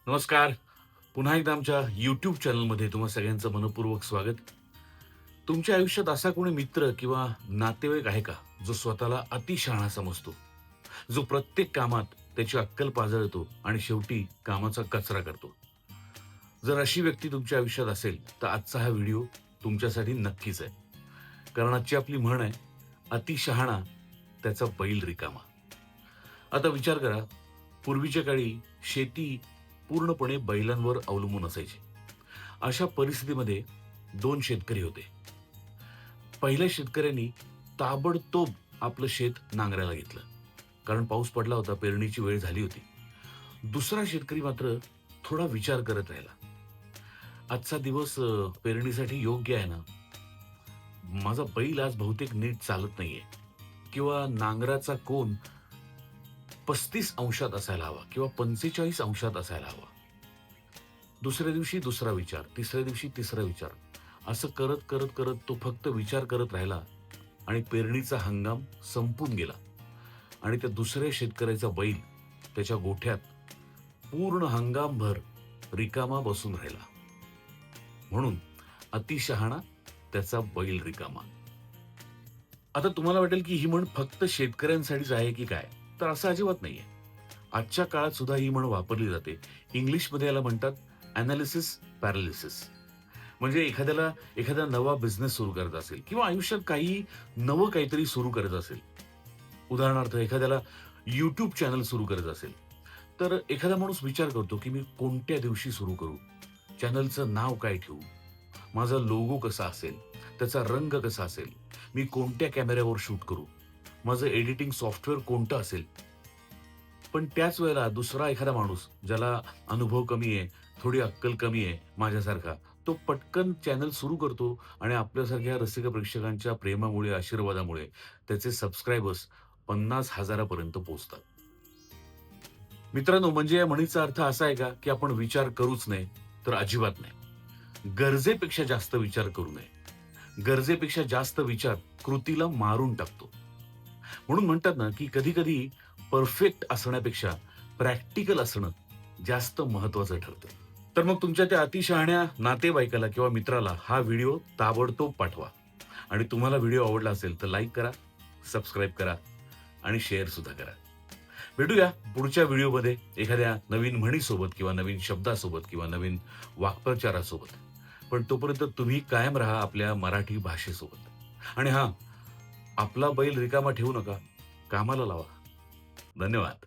नमस्कार. पुन्हा एकदा आमच्या YouTube चॅनलमध्ये तुम्हा सगळ्यांचं मनःपूर्वक स्वागत. तुमच्या आयुष्यात असा कोणी मित्र किंवा नातेवाईक आहे का, जो स्वतःला अतिशहाणा समजतो, जो प्रत्येक कामात त्याची अक्कल पाजळतो आणि शेवटी कामाचा कचरा करतो? जर अशी व्यक्ती तुमच्या आयुष्यात असेल, तर आजचा हा व्हिडिओ तुमच्यासाठी नक्कीच आहे. कारण आजची आपली म्हण आहे, "अति शहाणा त्याचा बैल रिकामा." आता विचार करा, पूर्वीच्या काळी शेती पूर्णपणे बैलांवर अवलंबून असायची. अशा परिस्थितीमध्ये 2 शेतकरी होते. पहिल्या शेतकऱ्यांनी ताबडतोब आपलं शेत नांगरायला घेतलं. कारण पाऊस पडला होता, पेरणीची वेळ झाली होती. दुसरा शेतकरी मात्र थोडा विचार करत राहिला. आजचा दिवस पेरणीसाठी योग्य आहे ना? माझा बैल आज बहुतेक नीट चालत नाहीये किंवा नांगराचा कोन 35 अंशात असायला हवा किंवा 45 अंशात असायला हवा. दुसऱ्या दिवशी दुसरा विचार, तिसऱ्या दिवशी तिसरा विचार. असं करत, करत, करत तो फक्त विचार करत राहिला आणि पेरणीचा हंगाम संपून गेला आणि त्या दुसऱ्या शेतकऱ्याचा बैल त्याच्या गोठ्यात पूर्ण हंगामभर रिकामा बसून राहिला. म्हणून अतिशहाणा त्याचा बैल रिकामा. आता तुम्हाला वाटेल की ही म्हण फक्त शेतकऱ्यांसाठीच आहे की काय? तर असं अजिबात नाहीये. आजच्या काळात सुद्धा ही म्हण वापरली जाते. इंग्लिशमध्ये याला म्हणतात एनालिसिस पॅरालिसिस. म्हणजे एखादा नवा बिझनेस सुरू करायचा असेल किंवा आयुष्यात काही नवं काहीतरी सुरू करायचं असेल. उदाहरणार्थ एखाद्याला YouTube चॅनल सुरू करायचं असेल, तर एखादा माणूस विचार करतो, की मी कोणत्या दिवशी सुरू करू? चॅनलचं नाव काय ठेवू? माझा लोगो कसा असेल? त्याचा रंग कसा असेल? मी कोणत्या कॅमेऱ्यावर शूट करू? माझं एडिटिंग सॉफ्टवेअर कोणतं असेल? पण त्याच वेळेला दुसरा एखादा माणूस ज्याला अनुभव कमी आहे, थोडी अक्कल कमी आहे माझ्यासारखा, तो पटकन चॅनल सुरू करतो आणि आपल्यासारख्या रसिक प्रेक्षकांच्या प्रेमामुळे, आशीर्वादामुळे त्याचे सबस्क्रायबर्स 50,000 पर्यंत पोहोचतात. मित्रांनो, म्हणजे या म्हणीचा अर्थ असा आहे का, की आपण विचार करूच नये? तर अजिबात नाही. गरजेपेक्षा जास्त विचार करू नये. गरजेपेक्षा जास्त विचार कृतीला मारून टाकतो. म्हणून म्हणतात ना, की कधी-कधी परफेक्ट असण्यापेक्षा प्रॅक्टिकल असणं जास्त महत्वाचं ठरतं. तर मग तुमच्या त्या अतिशहाण्या नातेवाईकाला किंवा मित्राला हा व्हिडिओ ताबडतोब पाठवा आणि तुम्हाला व्हिडिओ आवडला असेल तर लाईक करा, सबस्क्राईब करा आणि शेअर सुद्धा करा. भेटूया पुढच्या व्हिडिओमध्ये एखाद्या नवीन म्हणीसोबत किंवा नवीन शब्दासोबत किंवा नवीन वाक्प्रचारासोबत. पण तोपर्यंत तुम्ही कायम राहा आपल्या मराठी भाषेसोबत. आणि हां, आपला बैल रिकामा ठेवू नका, कामाला लावा. धन्यवाद.